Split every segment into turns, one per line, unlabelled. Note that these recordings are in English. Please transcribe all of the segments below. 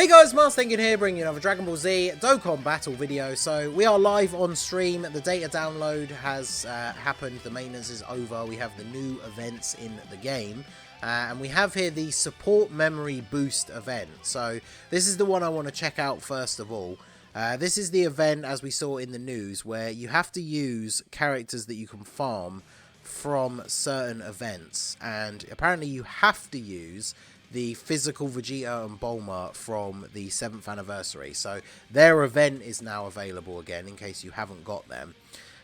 Hey guys, Mars Thinking here, bringing you another Dragon Ball Z Dokkan battle video. So we are live on stream. The data download has happened. The maintenance is over. We have the new events in the game. And we have here the support memory boost event. So this is the one I want to check out first of all. This is the event, as we saw in the news, where you have to use characters that you can farm from certain events. And apparently you have to use the physical Vegeta and Bulma from the 7th anniversary. So their event is now available again in case you haven't got them.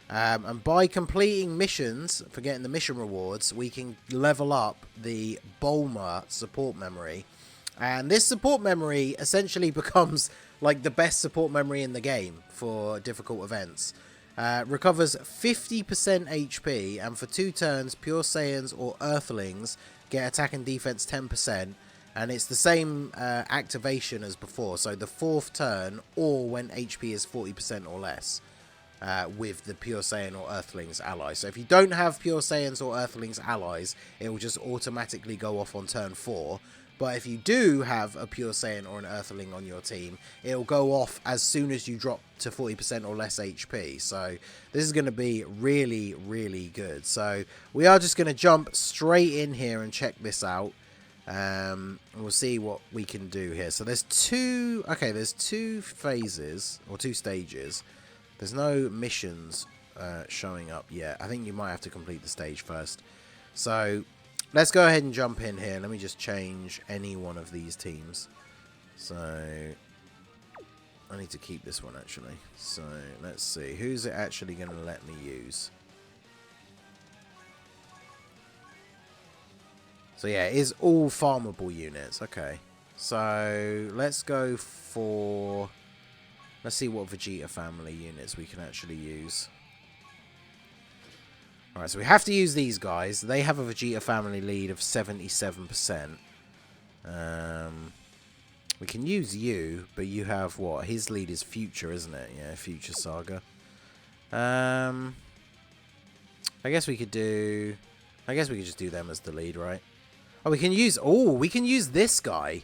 And by completing missions, for getting the mission rewards, we can level up the Bulma support memory. And this support memory essentially becomes like the best support memory in the game for difficult events. Recovers 50% HP, and for 2 turns, Pure Saiyans or Earthlings get attack and defense 10%, and it's the same activation as before, so the 4th turn or when HP is 40% or less with the Pure Saiyan or Earthlings allies. So if you don't have Pure Saiyans or Earthlings allies, it will just automatically go off on turn 4. But if you do have a Pure Saiyan or an Earthling on your team, it'll go off as soon as you drop to 40% or less HP. So this is going to be really, really good. So we are just going to jump straight in here and check this out. We'll see what we can do here. So there's two phases, or 2 stages. There's no missions showing up yet. I think you might have to complete the stage first. So let's go ahead and jump in here. Let me just change any one of these teams. So I need to keep this one actually. So let's see. Who's it actually going to let me use? So yeah, it is all farmable units. Okay. So let's go for... Let's see what Vegeta family units we can actually use. Alright, so we have to use these guys. They have a Vegeta family lead of 77%. We can use you, but you have what? His lead is Future, isn't it? Yeah, Future Saga. I guess we could do... I guess we could just do them as the lead, right? Oh, we can use... Oh, we can use this guy.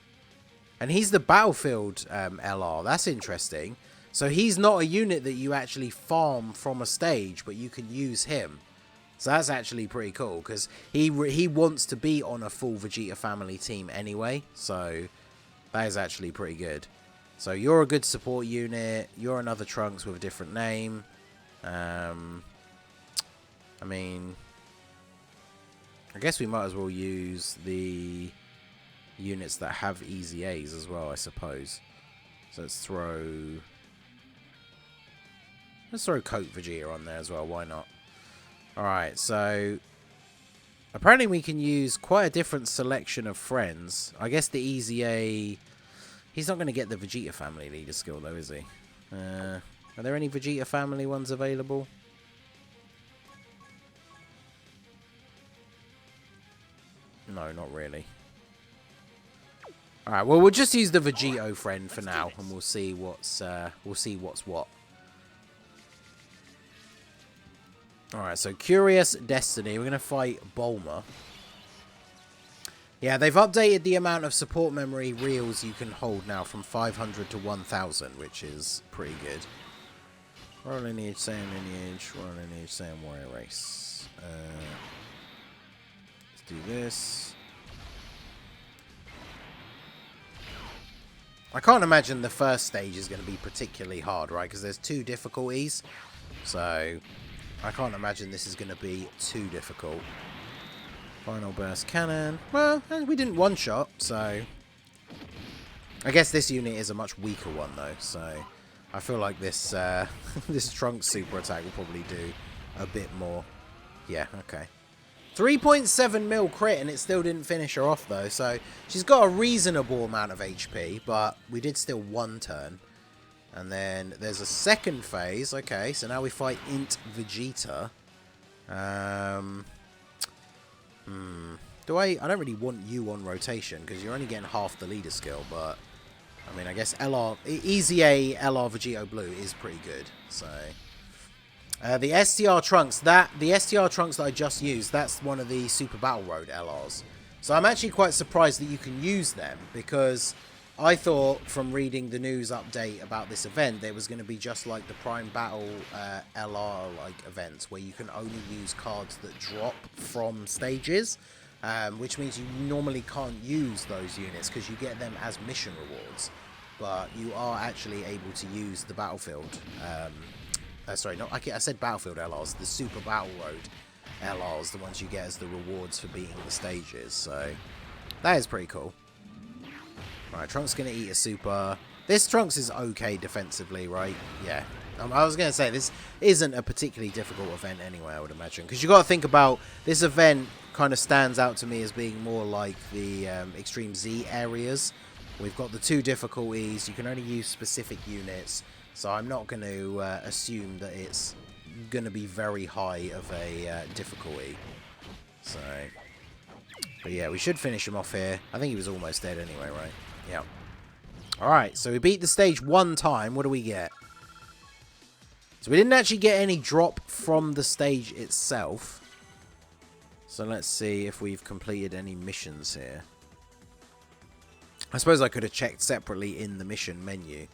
And he's the Battlefield LR. That's interesting. So he's not a unit that you actually farm from a stage, but you can use him. So that's actually pretty cool, because he wants to be on a full Vegeta family team anyway. So that is actually pretty good. So you're a good support unit. You're another Trunks with a different name. I mean, I guess we might as well use the units that have easy A's as well, I suppose. So let's throw Coat Vegeta on there as well. Why not? Alright, so apparently we can use quite a different selection of friends. I guess the easy A... He's not going to get the Vegeta family leader skill though, is he? Are there any Vegeta family ones available? No, not really. Alright, well we'll just use the Vegito friend for now, and we'll see what's what. Alright, so Curious Destiny. We're going to fight Bulma. Yeah, they've updated the amount of support memory reels you can hold now from 500 to 1000, which is pretty good. Royal Lineage, Saiyan Lineage, Royal Lineage, Saiyan Warrior Race. Let's do this. I can't imagine the first stage is going to be particularly hard, right? Because there's 2 difficulties. So I can't imagine this is going to be too difficult. Final Burst Cannon. Well, we didn't one-shot, so... I guess this unit is a much weaker one, though. So I feel like this this Trunks super attack will probably do a bit more. Yeah, okay. 3.7 mil crit, and it still didn't finish her off, though. So she's got a reasonable amount of HP, but we did still 1 turn. And then there's a second phase. Okay, so now we fight Int Vegeta. I don't really want you on rotation, because you're only getting half the leader skill, but... I mean, I guess Easy A LR Vegito Blue is pretty good, so... the STR Trunks, that I just used, that's one of the Super Battle Road LRs. So I'm actually quite surprised that you can use them, because I thought from reading the news update about this event, that it was going to be just like the Prime Battle LR like events, where you can only use cards that drop from stages, which means you normally can't use those units because you get them as mission rewards. But you are actually able to use the Battlefield. Sorry, not I said Battlefield LRs, the Super Battle Road LRs, the ones you get as the rewards for beating the stages. So that is pretty cool. Right, Trunks going to eat a super. This Trunks is okay defensively, right? Yeah. I was going to say, this isn't a particularly difficult event anyway, I would imagine. Because you got to think about, this event kind of stands out to me as being more like the Extreme Z areas. We've got the 2 difficulties. You can only use specific units. So I'm not going to assume that it's going to be very high of a difficulty. So, but yeah, we should finish him off here. I think he was almost dead anyway, right? Yeah. Alright, so we beat the stage 1 time. What do we get? So we didn't actually get any drop from the stage itself. So let's see if we've completed any missions here. I suppose I could have checked separately in the mission menu,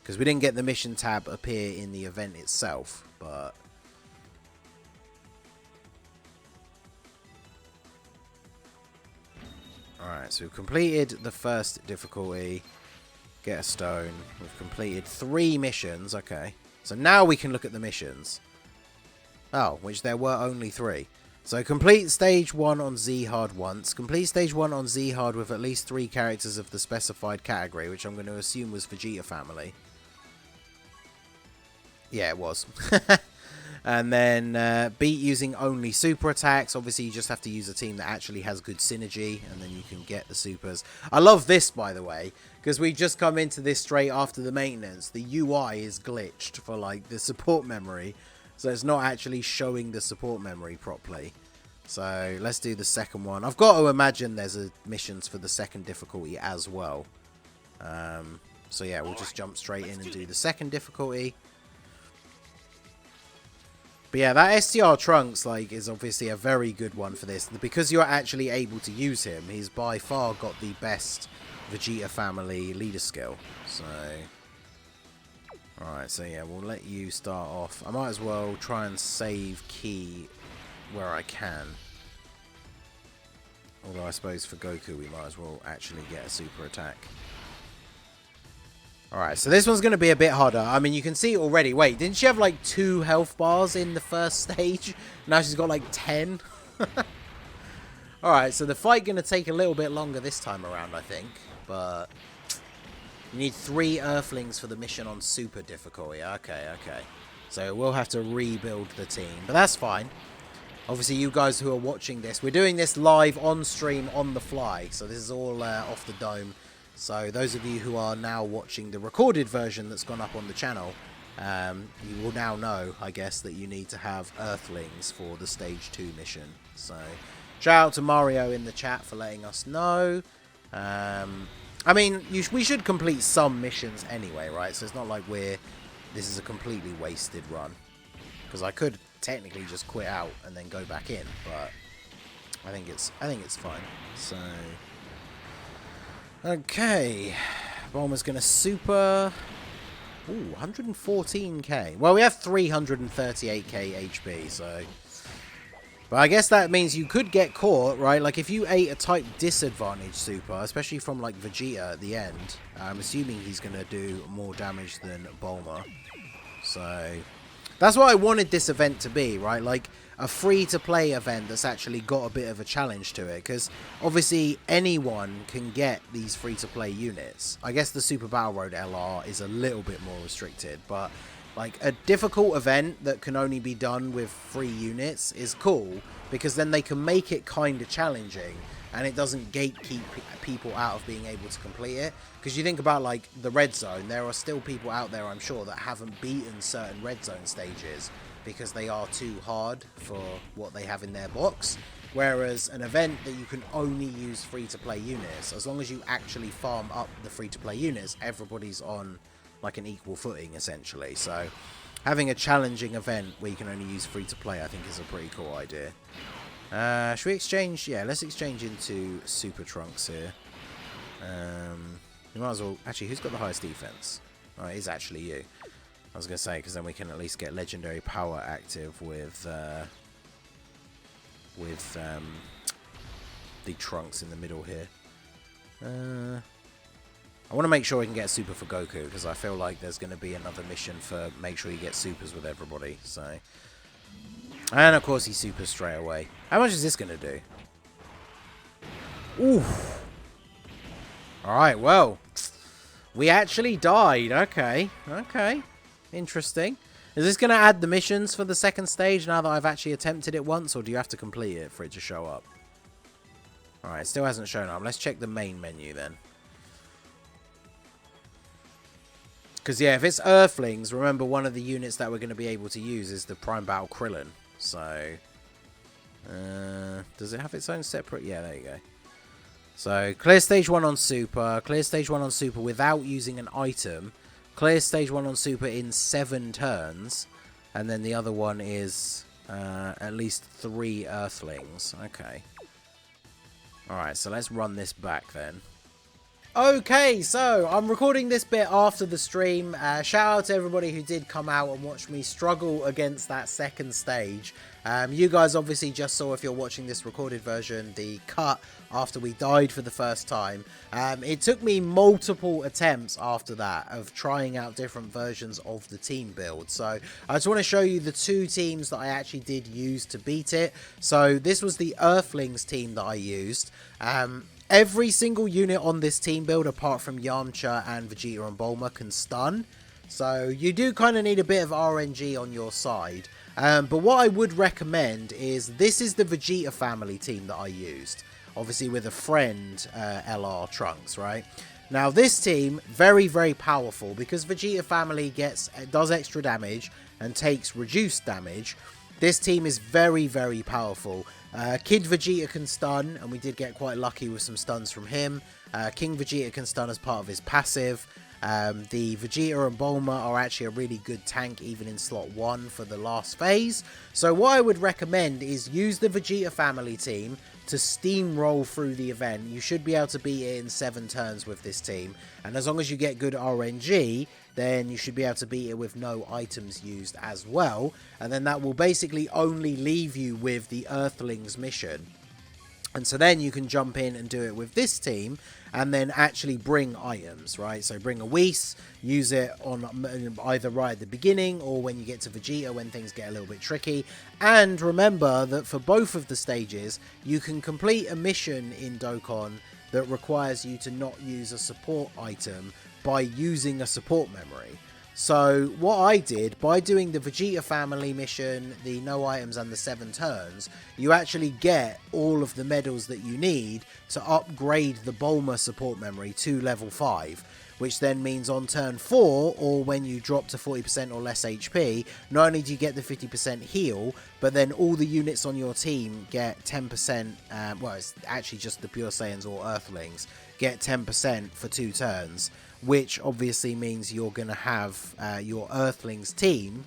because we didn't get the mission tab appear in the event itself, but... Alright, so we've completed the first difficulty. Get a stone. We've completed 3 missions. Okay. So now we can look at the missions. Oh, which there were only 3. So complete stage 1 on Z Hard once. Complete stage 1 on Z Hard with at least 3 characters of the specified category, which I'm going to assume was Vegeta family. Yeah, it was. And then beat using only super attacks. Obviously, you just have to use a team that actually has good synergy, and then you can get the supers. I love this, by the way, because we just come into this straight after the maintenance. The UI is glitched for, like, the support memory, so it's not actually showing the support memory properly. So let's do the second one. I've got to imagine there's missions for the second difficulty as well. So yeah, we'll just jump straight in and do the second difficulty. But yeah, that STR Trunks, like, is obviously a very good one for this. Because you're actually able to use him, he's by far got the best Vegeta family leader skill. So, alright, so yeah, we'll let you start off. I might as well try and save Ki where I can. Although I suppose for Goku we might as well actually get a super attack. Alright, so this one's going to be a bit harder. I mean, you can see already. Wait, didn't she have like 2 health bars in the first stage? Now she's got like 10. Alright, so the fight going to take a little bit longer this time around, I think. But you need 3 Earthlings for the mission on super difficulty. Okay, okay. So we'll have to rebuild the team. But that's fine. Obviously, you guys who are watching this, we're doing this live on stream on the fly. So this is all off the dome. So those of you who are now watching the recorded version that's gone up on the channel, you will now know, I guess, that you need to have Earthlings for the Stage 2 mission. So shout out to Mario in the chat for letting us know. I mean, we should complete some missions anyway, right? So it's not like this is a completely wasted run. Because I could technically just quit out and then go back in, but I think it's fine. So... Okay, Bulma's going to super... Ooh, 114k. Well, we have 338k HP, so... But I guess that means you could get caught, right? Like, if you ate a type disadvantage super, especially from, like, Vegeta at the end, I'm assuming he's going to do more damage than Bulma. So... That's what I wanted this event to be, right? Like, a free-to-play event that's actually got a bit of a challenge to it. Because, obviously, anyone can get these free-to-play units. I guess the Super Battle Road LR is a little bit more restricted. But, like, a difficult event that can only be done with free units is cool. Because then they can make it kind of challenging. And it doesn't gatekeep people out of being able to complete it. Because you think about, like, the Red Zone, there are still people out there, I'm sure, that haven't beaten certain Red Zone stages because they are too hard for what they have in their box. Whereas an event that you can only use free-to-play units, as long as you actually farm up the free-to-play units, everybody's on, like, an equal footing, essentially. So having a challenging event where you can only use free-to-play, I think, is a pretty cool idea. Should we exchange? Yeah, let's exchange into Super Trunks here. You might as well... Actually, who's got the highest defense? Oh, it is actually you. I was going to say, because then we can at least get legendary power active with the trunks in the middle here. I want to make sure we can get super for Goku, because I feel like there's going to be another mission for make sure you get supers with everybody. So, and of course he supers straight away. How much is this going to do? Ooh. Alright, well, we actually died. Okay, okay. Interesting. Is this going to add the missions for the second stage now that I've actually attempted it once, or do you have to complete it for it to show up? Alright, it still hasn't shown up. Let's check the main menu then. Because, yeah, if it's Earthlings, remember one of the units that we're going to be able to use is the Prime Battle Krillin. So, does it have its own separate? Yeah, there you go. So, clear stage 1 on Super. Clear stage 1 on Super without using an item. Clear stage 1 on Super in 7 turns. And then the other one is at least 3 Earthlings. Okay. Alright, so let's run this back then. Okay, so I'm recording this bit after the stream. Shout out to everybody who did come out and watch me struggle against that second stage. You guys obviously just saw, if you're watching this recorded version, the cut after we died for the first time. It took me multiple attempts after that of trying out different versions of the team build. So I just want to show you the 2 teams that I actually did use to beat it. So this was the Earthlings team that I used. Every single unit on this team build, apart from Yamcha and Vegeta and Bulma, can stun. So you do kind of need a bit of RNG on your side. But what I would recommend is, this is the Vegeta family team that I used. Obviously with a friend, LR Trunks, right? Now this team, very, very powerful, because Vegeta family does extra damage and takes reduced damage. This team is very, very powerful. Kid Vegeta can stun, and we did get quite lucky with some stuns from him. King Vegeta can stun as part of his passive. The Vegeta and Bulma are actually a really good tank, even in slot 1 for the last phase. So what I would recommend is use the Vegeta family team to steamroll through the event. You should be able to beat it in 7 turns with this team. And as long as you get good RNG, then you should be able to beat it with no items used as well. And then that will basically only leave you with the Earthlings mission. And so then you can jump in and do it with this team, and then actually bring items, right? So bring a Whis, use it on either right at the beginning or when you get to Vegeta, when things get a little bit tricky. And remember that for both of the stages, you can complete a mission in Dokkan that requires you to not use a support item by using a support memory. So what I did, by doing the Vegeta family mission, the no items and the 7 turns, you actually get all of the medals that you need to upgrade the Bulma support memory to level 5, which then means on turn 4, or when you drop to 40% or less HP, not only do you get the 50% heal, but then all the units on your team get 10%, well, it's actually just the Pure Saiyans or Earthlings, get 10% for 2 turns. Which obviously means you're going to have your Earthlings team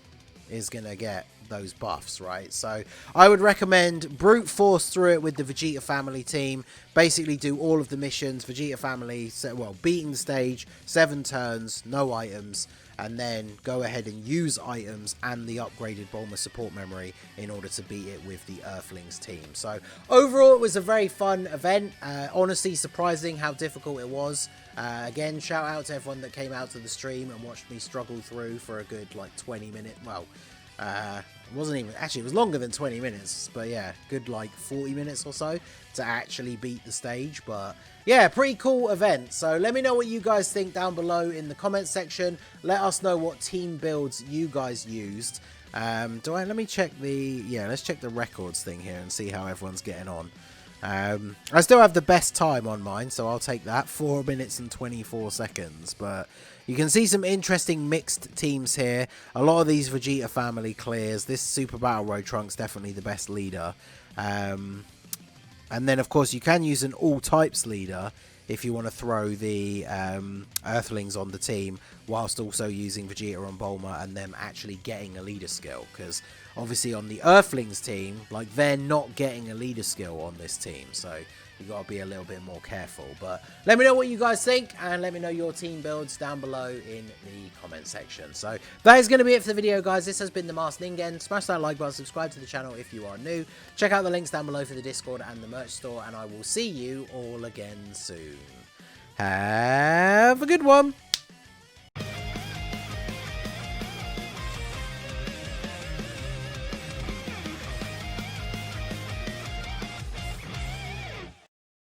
is going to get those buffs, right? So I would recommend brute force through it with the Vegeta family team. Basically do all of the missions, Vegeta family, well, beating the stage, 7 turns, no items, and then go ahead and use items and the upgraded Bulma support memory in order to beat it with the Earthlings team. So overall, it was a very fun event. Honestly, surprising how difficult it was. Again, shout out to everyone that came out to the stream and watched me struggle through for a good like 20 minutes. Well, it wasn't even, actually it was longer than 20 minutes, but yeah, good like 40 minutes or so to actually beat the stage. But yeah, pretty cool event. So let me know what you guys think down below in the comments section. Let us know what team builds you guys used. Let me check let's check the records thing here and see how everyone's getting on. I still have the best time on mine, so I'll take that, 4 minutes and 24 seconds. But you can see some interesting mixed teams here. A lot of these Vegeta family clears. This Super Battle Road Trunks definitely the best leader. And then, of course, you can use an all-types leader if you want to throw the Earthlings on the team, whilst also using Vegeta and Bulma and them actually getting a leader skill. Because obviously on the Earthlings team, like, they're not getting a leader skill on this team. So you got to be a little bit more careful. But let me know what you guys think, and let me know your team builds down below in the comment section. So that is going to be it for the video, guys. This has been the Masked Ningen. Smash that like button, subscribe to the channel if you are new. Check out the links down below for the Discord and the merch store, and I will see you all again soon. Have a good one.